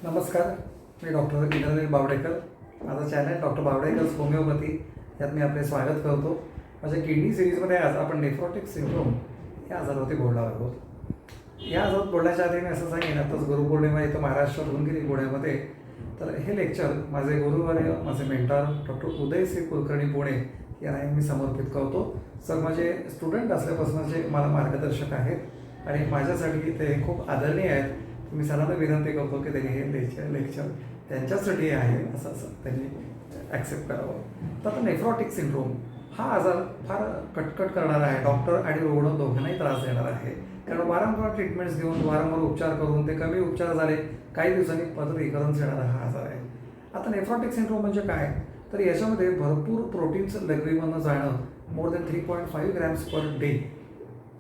नमस्कार, मी डॉक्टर इंद्रनील बावडेकर. माझा channel doctor बावडेकर्स homeopathy यात मी आपले स्वागत करतो. माझ्या किडनी सिरीजमध्ये आज आपण नेफ्रोटिक सिंड्रोम या आजारावरती बोलणार आहोत. या आजारात बोलण्याच्या आधी मी असं सांगेन, आताच गुरुपौर्णिमा इथं महाराष्ट्रात होऊन गेली पुण्यामध्ये. तर हे लेक्चर माझे गुरुवर्य, माझे मेंटर डॉक्टर उदयसिंह कुलकर्णी पुणे यांना मी समर्पित करतो. सर माझे स्टुडंट असल्यापासूनचे मला मार्गदर्शक आहेत आणि माझ्यासाठी ते खूप आदरणीय आहेत. मी सरांना विनंती करतो की त्यांनी हे लेक्चर त्यांच्यासाठी आहे असं त्यांनी ॲक्सेप्ट करावं. तर आता नेफ्रॉटिक सिंड्रोम हा आजार फार कटकट करणारा आहे. डॉक्टर आणि रुग्ण दोघांनाही त्रास देणार आहे, कारण वारंवार ट्रीटमेंट्स घेऊन वारंवार उपचार करून ते कमी उपचार झाले, काही दिवसांनी परत रिकरन्स येणारा हा आजार आहे. आता नेफ्रॉटिक सिंड्रोम म्हणजे काय, तर याच्यामध्ये भरपूर प्रोटीन्स लघवीमधनं जाणं, more than 3.5 grams per day,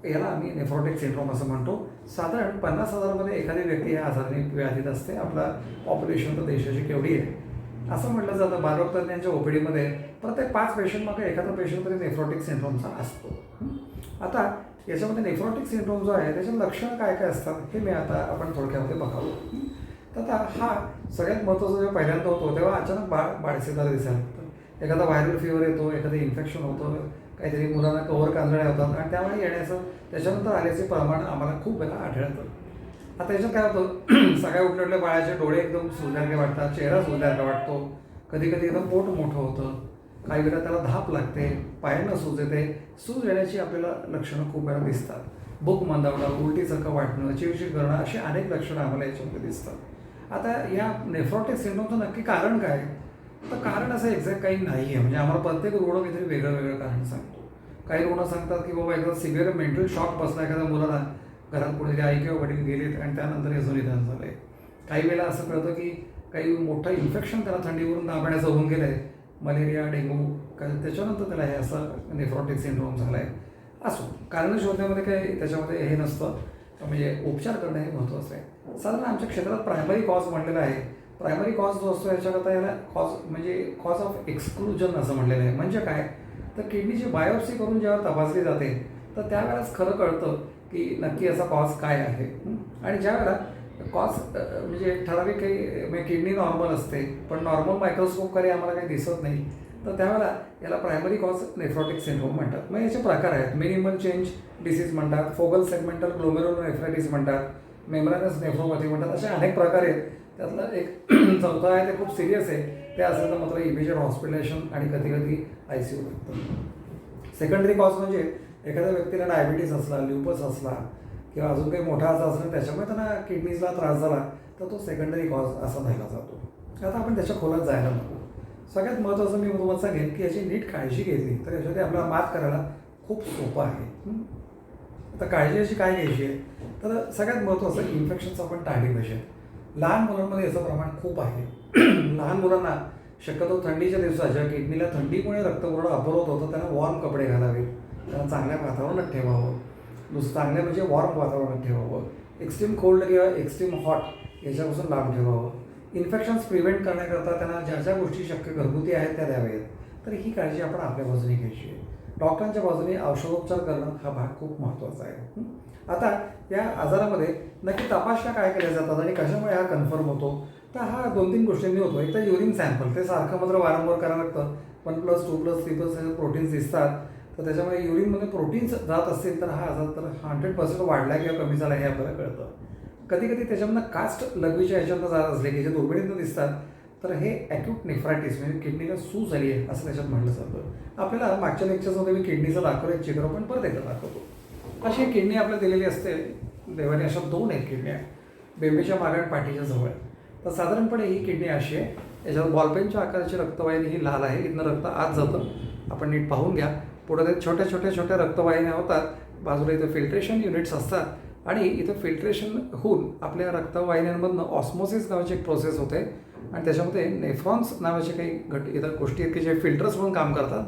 याला आम्ही नेफ्रॉटिक सिंड्रोम असं म्हणतो. साधारण 50,000मध्ये एखादी व्यक्ती या आजाराने व्याधीत असते. आपला पॉप्युलेशन तर देशाची केवढी आहे असं म्हटलं जातं. बालरोगतज्ञांच्या ओपीडीमध्ये प्रत्येक 5 पेशंटमागे एखादा पेशंट तरी नेफ्रॉटिक सिंड्रोमचा असतो. आता याच्यामध्ये नेफ्रॉटिक सिंड्रोम जो आहे त्याचे लक्षणं काय काय असतात हे मी आता आपण थोडक्यामध्ये बघावं. तर आता हा सगळ्यात महत्त्वाचा जेव्हा पहिल्यांदा होतो तेव्हा अचानक बाळसेदार दिसायला लागतं. एखादा व्हायरल फीवर येतो, एखादं इन्फेक्शन होतं, काहीतरी मुलांना कव्हर कांजळ्या होतात आणि त्यामुळे येण्याचं त्याच्यानंतर आल्याचे प्रमाण आम्हाला खूप वेळा आढळतं. आता याच्यात काय होतं, सगळ्या उठल्या बाळाचे डोळे एकदम सुजल्यासारखे वाटतात, चेहरा सुजल्यासारखा वाटतो, कधी कधी एकदम पोट मोठं होतं, काही वेळा त्याला धाप लागते, पायांना सूज येते. सूज येण्याची आपल्याला लक्षणं खूप वेळा दिसतात. भूक मंदावणं, उलटीसारखं वाटणं, चिडचिड करणं, अशी अनेक लक्षणं आम्हाला याच्यामध्ये दिसतात. आता या नेफ्रॉटिक सिंड्रोमचं नक्की कारण काय, तर कारण असं एक्झॅक्ट काही नाही आहे. म्हणजे आम्हाला प्रत्येक रुग्ण काहीतरी वेगळं वेगळं कारण सांगतो. काही रुग्ण सांगतात की बाबा एकदम सिव्हिअर मेंटल शॉक बसला एखाद्या मुलाला, घरात कुठेतरी आई किंवा वडील गेलेत आणि त्यानंतर याचं निधन झालं आहे. काही वेळेला असं कळतं की काही मोठं इन्फेक्शन त्याला थंडीवरून दाबण्याचं होऊन गेलं आहे, मलेरिया, डेंग्यू, त्याच्यानंतर त्याला हे असं नेफ्रॉटिक सिंड्रोम झालं आहे. असो, कारणं शोधण्यामध्ये काही त्याच्यामध्ये हे नसतं, म्हणजे उपचार करणं हे महत्त्वाचं आहे. साधारण आमच्या क्षेत्रात प्रायमरी कॉज म्हणलेला आहे. प्रायमरी कॉज जो असतो याच्याकरता याला कॉज ऑफ एक्सक्लुजन असं म्हणलेलं आहे. म्हणजे काय, तर किडनीची बायोप्सी करून जेव्हा तपासली जाते तर त्यावेळेस खरं कळतं की नक्की याचा कॉज काय आहे. आणि ज्यावेळेला कॉज म्हणजे ठराविक काही म्हणजे किडनी नॉर्मल असते पण नॉर्मल मायक्रोस्कोपकडे आम्हाला काही दिसत नाही, तर त्यावेळेला याला प्रायमरी कॉज नेफ्रॉटिक सिंड्रोम म्हणतात. मग याचे प्रकार आहेत. मिनिमल चेंज डिसीज म्हणतात, फोगल सेगमेंटल ग्लोमेरुलोनेफ्रायटिस म्हणतात, मेम्ब्रेनस नेफ्रोपॅथी म्हणतात. असे अनेक प्रकार आहेत. त्यातलं एक चौथा आहे ते खूप सिरियस आहे. ते असेल तर मात्र इमिजिएट हॉस्पिटलायझेशन आणि कधी कधी ICU लागतं. सेकंडरी कॉज म्हणजे एखाद्या व्यक्तीला डायबिटीस असला, ल्युपस असला किंवा अजून काही मोठा आजार असला त्याच्यामुळे त्यांना किडनीजला त्रास झाला तर तो सेकंडरी कॉज असा धरला जातो. आता आपण त्याच्या खोलात जायला नको. सगळ्यात महत्त्वाचं मी तुम्हाला सांगेन की याची नीट काळजी घेतली तर याच्यासाठी आपल्याला मात करायला खूप सोपं आहे. आता काळजी याची काय घ्यायची आहे, तर सगळ्यात महत्त्वाचं इन्फेक्शनचं आपण टाळली पाहिजे. लहान मुलांमध्ये याचं प्रमाण खूप आहे. लहान मुलांना शक्यतो थंडीच्या दिवसात जेव्हा किडनीला थंडीमुळे रक्तपुरवठा अपुरवत होतं त्यांना वॉर्म कपडे घालावे, त्यांना चांगल्या वातावरणात ठेवावं. चांगल्या म्हणजे वॉर्म वातावरणात ठेवावं. एक्स्ट्रीम कोल्ड किंवा एक्स्ट्रीम हॉट याच्यापासून लांब ठेवावं. इन्फेक्शन्स प्रिव्हेंट करण्याकरता त्यांना ज्या ज्या गोष्टी शक्य घरगुती आहेत त्या द्याव्यात. तर ही काळजी आपण आपल्या बाजूने घ्यायची आहे. डॉक्टरांच्या बाजूने औषधोपचार करणं हा भाग खूप महत्त्वाचा आहे. आता या आजारामध्ये नक्की तपासण्या काय केल्या जातात आणि कशामुळे हा कन्फर्म होतो, तर हा 2-3 गोष्टींनी होतो. एक तर युरिन सॅम्पल, ते सारखं मात्र वारंवार करावं लागतं. 1+, 2+, 3+ प्रोटीन्स दिसतात, तर त्याच्यामुळे युरिनमध्ये प्रोटीन्स जात असतील तर हा आजार तर 100% वाढला किंवा कमी झाला हे आपल्याला कळतं. कधी कधी त्याच्यामधनं कास्ट लघवीच्या ह्याच्यातनं जात असले की जे दुर्बिणीतनं दिसतात तर हे ॲक्यूट नेफ्रायटिस म्हणजे किडनीला सूज झाली आहे असं त्याच्यात म्हटलं जातं. आपल्याला मागच्या लेक्चर्समध्ये मी किडनीचं दाखवलं, एक चित्र पण परत एकदा दाखवतो. अशी किडनी आपल्याला दिलेली असते देवाने. अशा 2 आहेत किडन्या, बेंबीच्या मागे आणि पाठीच्या जवळ. तर साधारणपणे ही किडनी अशी आहे. याच्यावर बॉलपेनच्या आकाराची रक्तवाहिनी ही लाल आहे, इथनं रक्त आत जातं. आपण नीट पाहून घ्या. पुढे ते छोट्या रक्तवाहिन्या होतात, बाजूला इथं फिल्ट्रेशन युनिट्स असतात आणि इथं फिल्ट्रेशन होऊन आपल्या रक्तवाहिन्यांमधनं ऑस्मोसिस नावाची एक प्रोसेस होते आणि त्याच्यामध्ये नेफ्रॉन्स नावाचे काही इतर गोष्टी आहेत की जे फिल्टर्स म्हणून काम करतात.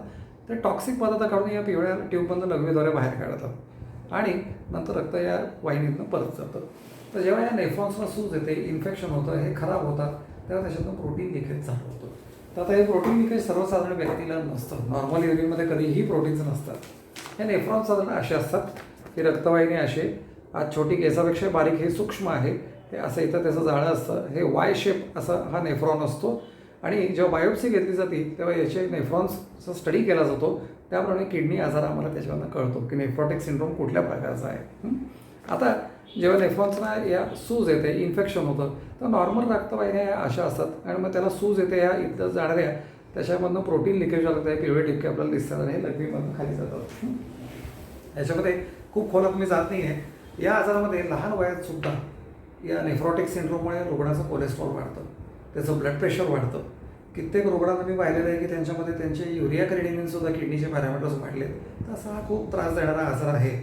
ते टॉक्सिक पदार्थ काढून या पिवळ्या ट्यूबमधनं लघवीद्वारे बाहेर काढतात आणि नंतर रक्त या वाहिनीतनं परत जातं. तर जेव्हा या नेफ्रॉन्सला सूज येते, इन्फेक्शन होतं, हे खराब होतात, तेव्हा त्याच्यातून प्रोटीन लिकेज चालू होतं. तर आता हे प्रोटीन लिकेज सर्वसाधारण व्यक्तीला नसतं. नॉर्मल युरिनमध्ये कधीही प्रोटीन्स नसतात. हे नेफ्रॉन्स साधारण असे असतात. ही रक्तवाहिनी असे आज छोटी केसापेक्षा बारीक हे सूक्ष्म आहे हे असं इथं त्याचं जाळं असतं, हे वाय शेप असा हा नेफ्रॉन असतो आणि जेव्हा बायोप्सी घेतली जाते तेव्हा याचे नेफ्रॉन्सचा स्टडी केला जातो. त्याप्रमाणे किडनी आजार आम्हाला त्याच्यावरनं कळतो की नेफ्रॉटिक सिंड्रोम कुठल्या प्रकारचा आहे. आता जेव्हा नेफ्रॉन्सना या सूज येते, इन्फेक्शन होतं, तर नॉर्मल रक्तवाहिन्या या अशा असतात आणि मग त्याला सूज येते, या इथं जाणाऱ्या त्याच्यामधनं प्रोटीन लिकेज होतं, आहे पिवळे टिपके आपल्याला दिसतात आणि हे लघवीमधून खाली जातात. याच्यामध्ये खूप खोलात मी जात नाही आहे. या आजारामध्ये लहान वयात सुद्धा या नेफ्रॉटिक सिंड्रोममुळे रुग्णाचं कोलेस्ट्रॉल वाढतं, त्याचं ब्लड प्रेशर वाढतं. कित्येक रुग्णांना मी पाहिलेलं आहे की त्यांच्यामध्ये त्यांचे युरिया क्रेडिनिनसुद्धा किडनीचे पॅरामीटर्स वाढले. तर असा हा खूप त्रास देणारा आजार आहे.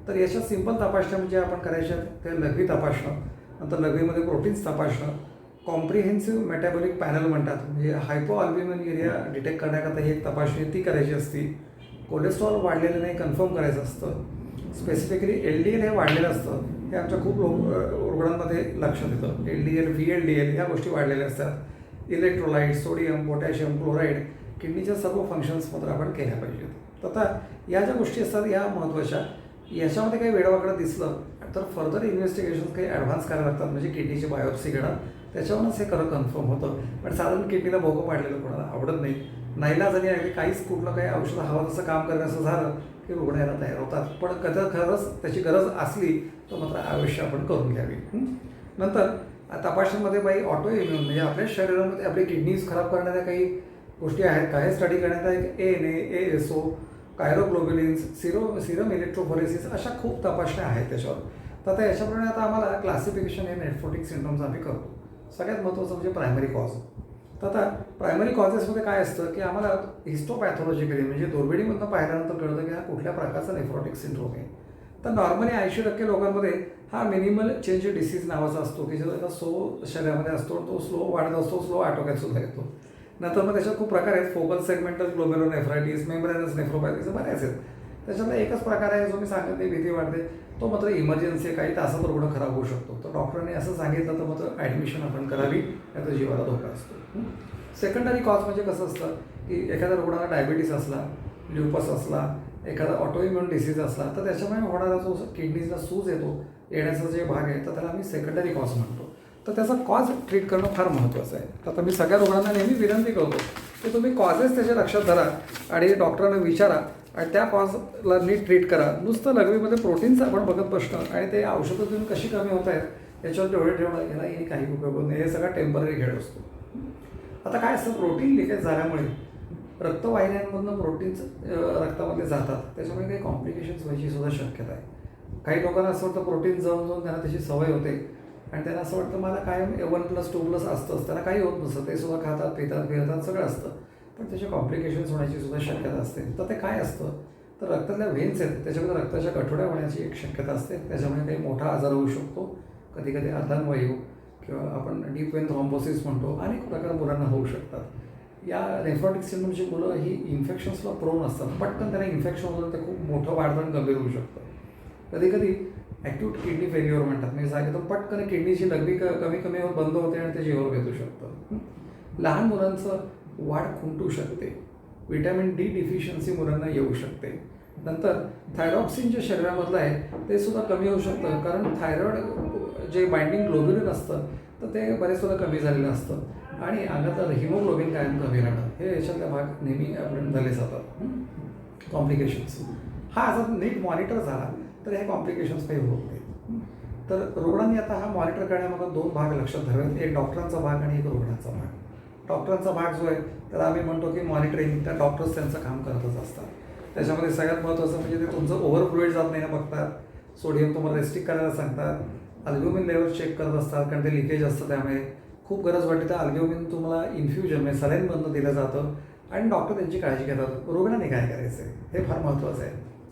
तर याच्यात सिंपल तपासण्या म्हणजे आपण करायच्या ते लघवी तपासणं, नंतर लघवीमध्ये प्रोटीन्स तपासणं, कॉम्प्रिहेन्सिव्ह मेटाबॉलिक पॅनल म्हणतात, म्हणजे हायपोअल्ब्युमिनुरिया डिटेक्ट करण्याकरता ही एक तपासणी ती करायची असती. कोलेस्ट्रॉल वाढलेलं नाही कन्फर्म करायचं असतं. स्पेसिफिकली LDL हे वाढलेलं असतं, हे आमच्या खूप रुग्णांमध्ये लक्षात येतं. LDL, VLDL ह्या गोष्टी वाढलेल्या असतात. इलेक्ट्रोलाइट, सोडियम, पोटॅशियम, क्लोराईड किडनीच्या सर्व फंक्शन्समध्ये आपण केल्या पाहिजेत. तर आता या ज्या गोष्टी असतात या महत्त्वाच्या. याच्यामध्ये काही वेळावाकडं दिसलं तर फर्दर इन्व्हेस्टिगेशन काही ॲडव्हान्स करायला लागतात, म्हणजे किडनीची बायोप्सी घेणं, त्याच्यावरूनच हे खरं कन्फर्म होतं. पण साधारण किडनीला भोगं पाडलेलं कोणाला आवडत नाही. नाईलाजाने आहे काहीच कुठलं काही औषध हवं तसं काम करण्याचं झालं की रुग्ण यायला तयार होतात. पण खरंच त्याची गरज असली तर मात्र अवश्य आपण करून घ्यावी. नंतर तपासणीमध्ये बाई ऑटो इम्युन म्हणजे आपल्या शरीरामध्ये आपली किडनीज खराब करणाऱ्या काही गोष्टी आहेत का हे स्टडी करण्यात आहे. ANA, ASO, कायरोग्लोब्युलिन्स, सिरम इलेक्ट्रोफोरेसिस अशा खूप तपासण्या आहेत त्याच्यावर. तर आता याच्याप्रमाणे आता आम्हाला क्लासिफिकेशन हे नेफ्रोटिक सिंड्रोमचं आम्ही करतो. सगळ्यात महत्त्वाचं म्हणजे प्रायमरी कॉज. तर आता प्रायमरी कॉजेसमध्ये काय असतं की आम्हाला हिस्टोपॅथॉलॉजिकली म्हणजे दुर्बिणीमधून पाहिल्यानंतर कळतं की हा कुठल्या प्रकारचा नेफ्रोटिक सिंड्रोम आहे. तर नॉर्मली 80% लोकांमध्ये हा मिनिमल चेंज डिसीज नावाचा असतो की जो एका शरीरामध्ये असतो, तो स्लो वाढत असतो, स्लो आटोक्यात सुद्धा येतो. नंतर मग त्याच्यात खूप प्रकार आहेत. फोकल सेगमेंटल ग्लोमेरुलोनेफ्रायटिस, मेम्ब्रेनस नेफ्रोपॅथीज बऱ्याच आहेत. त्याच्यामध्ये एकच प्रकार आहे जो मी सांगत नाही, भीती वाटते, तो मात्र इमर्जन्सी आहे. काही तासात रुग्ण खराब होऊ शकतो. तर डॉक्टरांनी असं सांगितलं तर मात्र ॲडमिशन आपण करावी, त्याचा जीवाला धोका असतो. सेकंडरी कॉज म्हणजे कसं असतं की एखाद्या रुग्णाला डायबिटीस असला, ल्युपस असला, एखादा ऑटोइम्युन डिसीज असला तर त्याच्यामुळे होणारा जो किडनीला सूज येण्याचा जे भाग आहे तर त्याला आम्ही सेकंडरी कॉज म्हणतो. तर त्याचा कॉज ट्रीट करणं फार महत्त्वाचं आहे. तर आता मी सगळ्या रुग्णांना नेहमी विनंती करतो की तुम्ही कॉजेस त्याच्या लक्षात धरा आणि डॉक्टरांना विचारा आणि त्या कॉजला नीट ट्रीट करा. नुसतं लघवीमध्ये प्रोटीन्स आपण बघत बसणं आणि ते औषधं देऊन कशी कमी होत आहेत याच्यावर डोळे ठेवणं याला काही उपयोग नाही. हे सगळा टेम्पररी खेळ असतो. आता काय असतं, प्रोटीन लिकेज झाल्यामुळे रक्तवाहिन्यांमधून प्रोटीन्स रक्तामध्ये जातात, त्याच्यामुळे काही कॉम्प्लिकेशन्स व्हायची सुद्धा शक्यता आहे. काही लोकांना असं वाटतं प्रोटीन जाऊन जाऊन त्यांना त्याची सवय होते आणि त्यांना असं वाटतं मला कायम 1+2+ असतंच, त्यांना काही होत नसतं, ते सुद्धा खातात, पितात, फिरतात, सगळं असतं. पण त्याचे कॉम्प्लिकेशन्स होण्याची सुद्धा शक्यता असते. तर ते काय असतं तर रक्तातल्या व्हेन्स आहेत त्याच्यामध्ये रक्ताच्या गठोड्या होण्याची एक शक्यता असते. त्याच्यामुळे काही मोठा आजार होऊ शकतो. कधी कधी अर्धांगवायू किंवा आपण डीप वेन थ्रॉम्बोसिस म्हणतो, अनेक प्रकार मुलांना होऊ शकतात. या नेफ्रॉटिक सिंड्रोमची मुलं ही इन्फेक्शन्सला प्रोन असतात. पटकन त्यांना इन्फेक्शन होतं, ते खूप मोठं वाढतं आणि गंभीर होऊ शकतं. कधी कधी ॲक्यूट किडनी फेल्युअर म्हणतात, मी सांगितलं पटकन किडनीची लघवी कमी बंद होते आणि ते जीवावर बेतू शकतं. लहान मुलांचं वाढ खुंटू शकते. व्हिटॅमिन D डिफिशियन्सी मुलांना येऊ शकते. नंतर थायरॉक्सिन जे शरीरामधलं आहे ते सुद्धा कमी होऊ शकतं, कारण थायरॉइड जे बाइंडिंग ग्लोब्युलिन असतं तर ते बरेच सुद्धा कमी झालेलं असतं आणि अंगातलं हिमोग्लोबिन कायम कमी राहणं हे याच्यातल्या भाग नेहमी आपण झाले जातात. कॉम्प्लिकेशन्स हा आजार नीट मॉनिटर झाला तर हे कॉम्प्लिकेशन्स काही होत नाहीत. तर रुग्णांनी आता हा मॉनिटर करण्यामध्ये 2 भाग लक्षात धरावेत, एक डॉक्टरांचा भाग आणि एक रुग्णाचा भाग. डॉक्टरांचा भाग जो आहे त्याला आम्ही म्हणतो की मॉनिटरिंग, त्या डॉक्टर्स त्यांचं काम करतच असतात. त्याच्यामध्ये सगळ्यात महत्त्वाचं म्हणजे ते तुमचं ओव्हर फ्लुइड जात नाही ना बघतात, सोडियम तुम्हाला रेस्ट्रिक्ट करायला सांगतात, अल्ब्युमिन लेवल चेक करत असतात कारण ते लिकेज असतं. त्यामुळे खूप गरज वाटते तर अल्ब्युमिन तुम्हाला इन्फ्युजन म्हणजे सलाईनमधनं दिलं जातं आणि डॉक्टर त्यांची काळजी घेतात. रुग्णांनी काय करायचं आहे हे फार महत्त्वाचं आहे.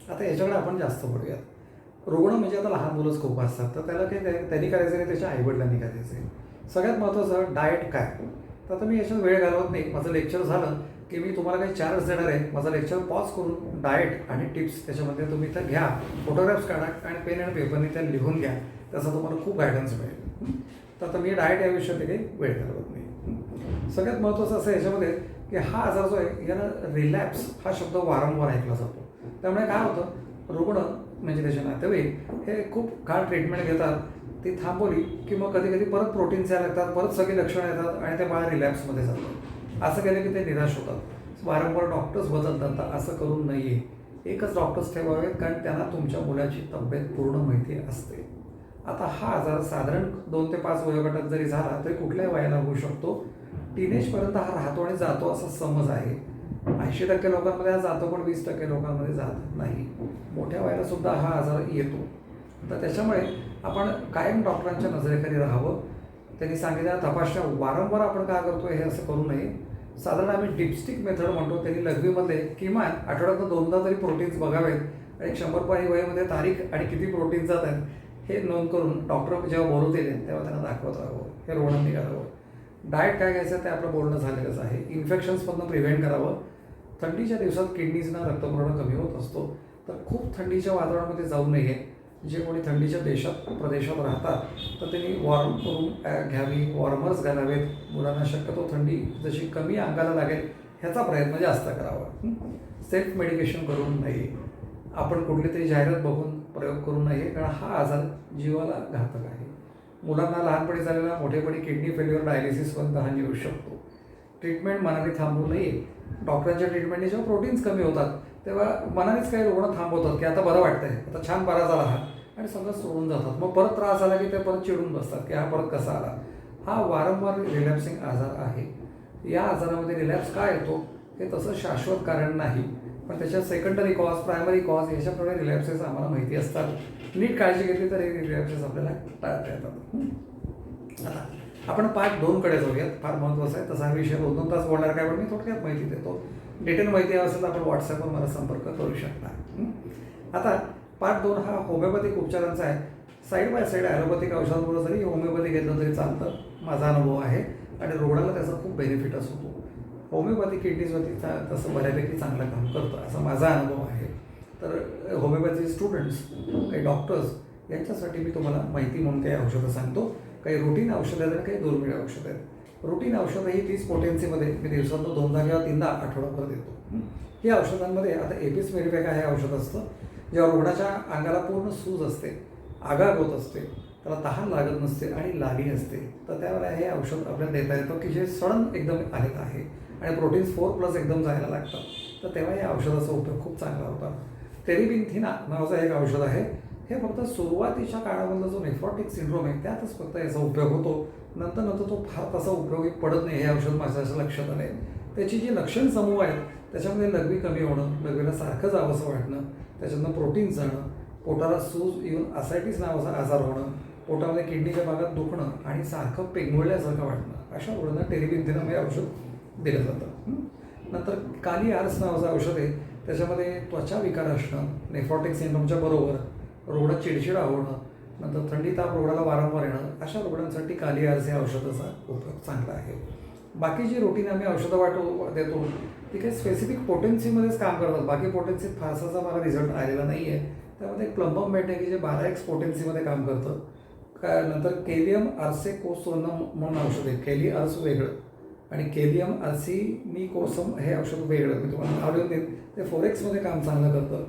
आता याच्याकडे आपण जास्त बोलूयात. रुग्ण म्हणजे आता लहान मुलंच खूप असतात, तर त्याला काही त्यांनी करायचं नाही, त्याच्या आईवडिलांनी करायचं आहे. सगळ्यात महत्त्वाचं डाएट काय. तर आता मी याच्यात वेळ घालवत नाही, माझं लेक्चर झालं की मी तुम्हाला काही चार्ज देणार आहे. माझा लेक्चर पॉज करून डाएट आणि टिप्स त्याच्यामध्ये तुम्ही त्या घ्या, फोटोग्राफ्स काढा आणि पेन आणि पेपरने त्या लिहून घ्या, त्याचा तुम्हाला खूप गायडन्स मिळेल. तर आता मी डाएट या विषयात काही वेळ घालवत नाही. सगळ्यात महत्त्वाचं असं याच्यामध्ये की हा आजार जो आहे याला रिलॅप्स हा शब्द वारंवार ऐकला जातो. त्यामुळे काय होतं, रुग्ण म्हणजे त्याचे नातेवाईक हे खूप काळ ट्रीटमेंट घेतात ती थांबवली की मग कधी कधी परत प्रोटीन्स यायला लागतात, परत सगळी लक्षणं येतात आणि ते बाळ रिलॅप्समध्ये जातं. असं केलं की ते निराश होतात. वारंवार डॉक्टर्स बदलतात, तर असं करू नये. एकच डॉक्टर्स ठेवावेत, कारण त्यांना तुमच्या मुलाची तब्येत पूर्ण माहिती असते. आता हा आजार साधारण 2 ते 5 वयोगटात जरी झाला तरी कुठल्याही वयाला होऊ शकतो. टीनेजपर्यंत हा राहतो आणि जातो असा समज आहे. 80% लोकांमध्ये हा जातो, पण 20% लोकांमध्ये जात नाही. मोठ्या वयाला सुद्धा हा आजार येतो. तर त्याच्यामुळे आपण कायम डॉक्टरांच्या नजरेखाली राहावं. त्यांनी सांगितलेल्या तपासण्या वारंवार आपण काय करतो हे असं करू नये. साधारण आम्ही डिपस्टिक मेथड म्हणतो, त्यांनी लघवीमध्ये किमान आठवड्यातून 2दा तरी प्रोटीन्स बघावेत आणि 100 पारी वयामध्ये तारीख आणि किती प्रोटीन्स जात आहेत हे नोंद करून डॉक्टर जेव्हा बोलवतील तेव्हा त्यांना दाखवत राहावं, हे रुग्ण निघालावं. डाएट काय घ्यायचं ते आपलं बोलणं झालेलंच आहे. इन्फेक्शन्समधून प्रिव्हेंट करावं. थंडीच्या दिवसात किडनीजना रक्तपुरवठा कमी होत असतो, तर खूप थंडीच्या वातावरणामध्ये जाऊ नये. जे कोणी थंडीच्या प्रदेशात राहतात तर त्यांनी वॉर्म करून घ्यावी, वॉर्मर्स घालावेत. मुलांना शक्यतो थंडी जशी कमी अंगाला लागेल ह्याचा प्रयत्न जास्त करावा. सेल्फ मेडिकेशन करू नये. आपण कुठली तरी जाहिरात बघून प्रयोग करू नये, कारण हा आजार जीवाला घातक आहे. मुलांना लहानपणी झालेला मोठेपणी किडनी फेल्युअर, डायलिसिसपर्यंत हा येऊ शकतो. ट्रीटमेंट मनाने थांबवू नये. डॉक्टरांच्या ट्रीटमेंटने जेव्हा प्रोटीन्स कमी होतात तेव्हा मनानेच काही रुग्ण थांबवतात की आता बरं वाटतंय, आता छान बरा झाला हा, आणि सगळं सोडून जातात. मग परत त्रास आला की ते परत चिडून बसतात की हा परत कसा आला. हा वारंवार रिलॅप्सिंग आजार आहे. या आजारामध्ये रिलॅप्स का येतो हे तसं शाश्वत कारण नाही, पण त्याच्या सेकंडरी कॉज, प्रायमरी कॉज याच्याप्रमाणे रिलॅप्सेस आम्हाला माहिती असतात. नीट काळजी घेतली तर हे रिलॅप्सेस आपल्याला टाळता येतात. आता आपण पार्ट 2कडे जाऊयात. फार महत्त्वाचा आहे. तसा विषय 2-2 तास बोलणार काय, पण मी थोडक्यात माहिती देतो. डिटेल माहिती हवी असेल तर आपण व्हॉट्सॲपवर मला संपर्क करू शकता. आता पार्ट 2 हा होमिओपॅथिक उपचारांचा आहे. साईड बाय साईड ॲलोपॅथिक औषधांबरोबर जरी होमिओपॅथी घेतलं तरी चालतं, माझा अनुभव आहे, आणि रुग्णाला त्याचा खूप बेनिफिटच होतो. होमिओपॅथी किडनीजवरती तसं बऱ्यापैकी चांगलं काम करतं असा माझा अनुभव आहे. तर होमिओपॅथी स्टुडंट्स, काही डॉक्टर्स यांच्यासाठी मी तुम्हाला माहिती म्हणून काही औषधं सांगतो. काही रुटीन औषधं आहेत आणि काही दुर्मिळ औषधं आहेत. रुटीन औषधं ही 30 पोटेन्सीमध्ये मी दिवसातून 2दा किंवा 3दा आठवडाभर देतो. ही औषधांमध्ये आता एपिस मेडिफेका हे औषध असतं. जेव्हा रुग्णाच्या अंगाला पूर्ण सूज असते, आगाग होत असते, त्याला तहान लागत नसते आणि लाली असते, तर त्यावेळेला हे औषध आपल्याला देता येतं की जे सडन एकदम आलेलं आहे आणि प्रोटीन्स 4+ एकदम जायला लागतात, तर तेव्हा या औषधाचा उपयोग खूप चांगला होता. टेरिबिनथिना नावाचं एक औषध आहे. हे फक्त सुरुवातीच्या काळामधला जो नेफ्रॉटिक सिंड्रोम आहे त्यातच फक्त याचा उपयोग होतो. नंतर तो फार तसा उपयोगी पडत नाही. हे औषध माझ्या लक्षात आलं आहे. त्याची जी लक्षण समूह आहेत त्याच्यामध्ये लघवी कमी होणं, लघवीला सारखं जावंसं वाटणं, त्याच्यातनं प्रोटीन जाणं, पोटाला सूज येऊन असायटिस नावाचा आजार होणं, पोटामध्ये किडनीच्या भागात दुखणं आणि सारखं पेंगुळल्यासारखं वाटणं, अशा रुग्णांना टेरिबिनथिना हे औषध दिलं जातं. नंतर काली आर्स नावाचं औषध आहे. त्याच्यामध्ये त्वचा विकार असणं, नेफ्रॉटिक सिंड्रोमच्या बरोबर रुग्ण चिडचिडा होणं, नंतर थंडी ताप रुग्णाला वारंवार येणं, अशा रुग्णांसाठी काली आर्स या औषधाचा उपयोग चांगला आहे. बाकी जी रुटीन आम्ही औषधं देतो ती काही स्पेसिफिक पोटेन्सीमध्येच काम करतात. बाकी पोटेन्सीत फारसाचा मला रिझल्ट आलेला नाही आहे. त्यामध्ये एक प्लंबम मेट आहे की जे 12x पोटेन्सीमध्ये काम करतं. नंतर केलियम आर्सेकोसोनम म्हणून औषध आहे. केली आर्स वेगळं आणि केलियम आर्सिनिकोसम हे औषध वेगळं. मी तुम्हाला नाव देऊन देईन. ते 4x काम चांगलं करतं.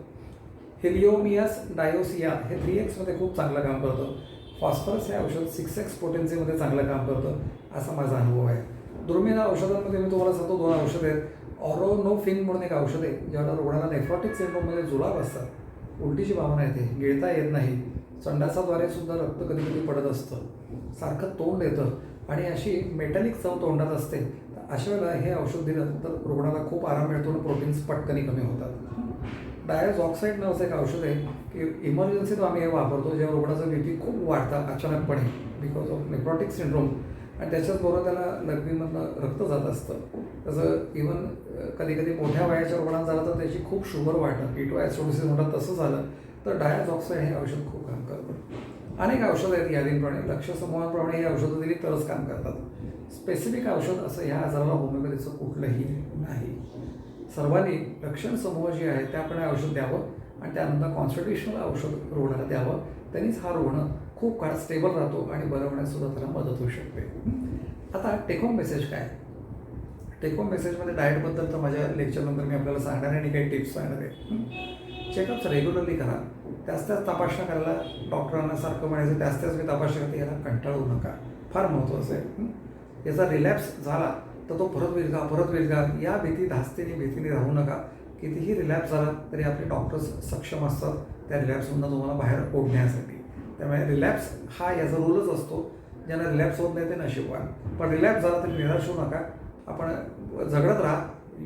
हेलिओमियास डायोसिया हे 3x खूप चांगलं काम करतं. फॉस्फरस हे औषध 6x पोटेन्सीमध्ये चांगलं काम करतं, असा माझा अनुभव आहे. दुर्मिळ औषधांमध्ये मी तुम्हाला सांगतो 2 औषधं आहेत. ऑरोनोफिन म्हणून एक औषध आहे. ज्याला रुग्णाला नेफ्रॉटिक सिंड्रोममध्ये जुलाब असतात, उलटीची भावना येते, गिळता येत नाही, संडासाद्वारे सुद्धा रक्त कधी कधी पडत असतं, सारखं तोंड येतं आणि अशी मेटॅलिक चव तोंडात असते, तर अशा वेळेला हे औषध दिलं तर रुग्णाला खूप आराम मिळतो आणि प्रोटीन्स पटकनी कमी होतात. डायझॉक्साईड नावाचं एक औषध आहे की इमर्जन्सीत आम्ही हे वापरतो जेव्हा रुग्णाचा BP खूप वाढतात अचानकपणे बिकॉज ऑफ नेफ्रॉटिक सिंड्रोम, आणि त्याच्याचबरोबर त्याला लघवीमधनं रक्त जात असतं. तसं इव्हन कधी कधी मोठ्या वयाच्या रुग्णांना झालं तर त्याची खूप शुगर वाढणं, कीटोॲसिडोसिस म्हणतात, तसं झालं तर डायझॉक्साईड हे औषध खूप काम करतं. अनेक औषधं आहेत यादींप्रमाणे, लक्ष समूहांप्रमाणे ही औषधं दिली तरच काम करतात. स्पेसिफिक औषध असं ह्या आजाराला होमिओपॅथीचं कुठलंही नाही. सर्वांनी लक्षण समूह जे आहेत त्याप्रमाणे औषध द्यावं आणि त्यानंतर कॉन्स्टिट्युशनल औषध रुग्णाला द्यावं. त्यांनीच हा रुग्ण खूप काळ स्टेबल राहतो आणि बरं होण्यासुद्धा त्याला मदत होऊ शकते. आता टेक होम मेसेज काय? टेक होम मेसेजमध्ये डाएटबद्दल तर माझ्या लेक्चरनंतर मी आपल्याला सांगणार आहे आणि काही टिप्स सांगणार आहे. चेकअप्स रेग्युलरली करा. त्याच तपासण्या करायला डॉक्टरांना सारखं म्हणायचं त्याच मी तपासण्या करते, याला कंटाळू नका. फार महत्त्वाचं आहे. याचा रिलॅप्स झाला तर तो परत होईल का या भीतीने राहू नका. कितीही रिलॅप्स झाला तरी आपले डॉक्टर्स सक्षम असतात त्या रिलॅप्समधून तुम्हाला बाहेर ओढण्यासाठी. त्यामुळे रिलॅप्स हा याचा रूलच असतो. ज्यांना रिलॅप्स होत नाही ते नशीबवान. पण रिलॅप्स झाला तरी निराश होऊ नका. आपण झगडत राहा,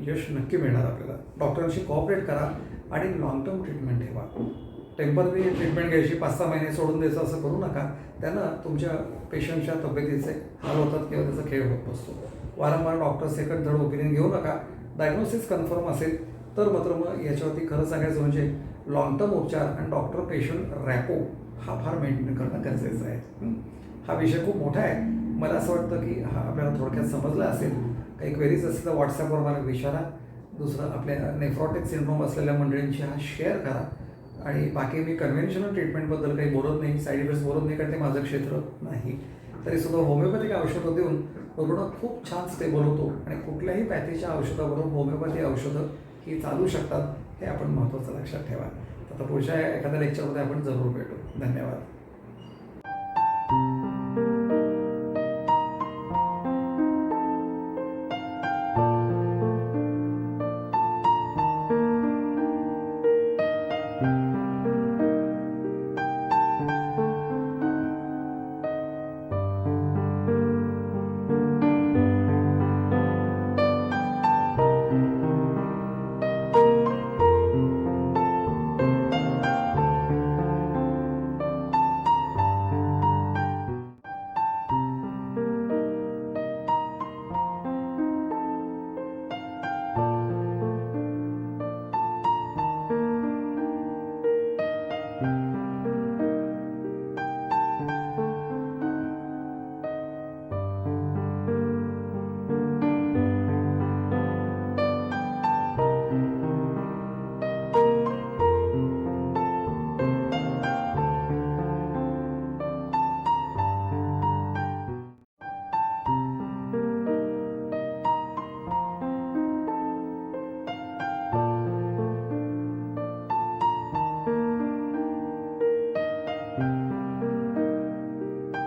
यश नक्की मिळणार आपल्याला. डॉक्टरांशी कोऑपरेट करा आणि लॉंग टर्म ट्रीटमेंट ठेवा. टेम्पररी ट्रीटमेंट घ्यायची 5-6 महिने सोडून द्यायचं असं करू नका. त्यानं तुमच्या पेशंटच्या तब्येतीचे हाल होतात किंवा त्याचा खेळ होत नसतो. वारंवार डॉक्टर सेकंड थर्ड ओपिनियन घेऊ नका. डायग्नोसिस कन्फर्म असेल तर मात्र मग याच्यावरती खरं सांगायचं म्हणजे लॉंग टर्म उपचार आणि डॉक्टर पेशंट रॅपो हा फार मेंटेन करणं गरजेचं आहे. हा विषय खूप मोठा आहे. मला असं वाटतं की हा आपल्याला थोडक्यात समजला असेल. काही क्वेरीज असेल तर व्हॉट्सॲपवर मला विचारा. दुसरं आपल्या नेफ्रॉटिक सिंड्रोम असलेल्या मंडळींशी हा शेअर करा. आणि बाकी मी कन्व्हेन्शनल ट्रीटमेंटबद्दल काही बोलत नाही, साईड इफेक्ट्स बोलत नाही, कारण ते माझं क्षेत्र नाही. तरीसुद्धा होमिओपॅथिक औषधं देऊन रुग्ण खूप छान स्टेबल होतो आणि कुठल्याही पॅथीच्या औषधाबरोबर होमिओपॅथी औषधं ही चालू शकतात. हे आपण महत्त्वाचं लक्षात ठेवा. आता पुढच्या एखाद्या लेक्चरमध्ये आपण जरूर भेटू. धन्यवाद.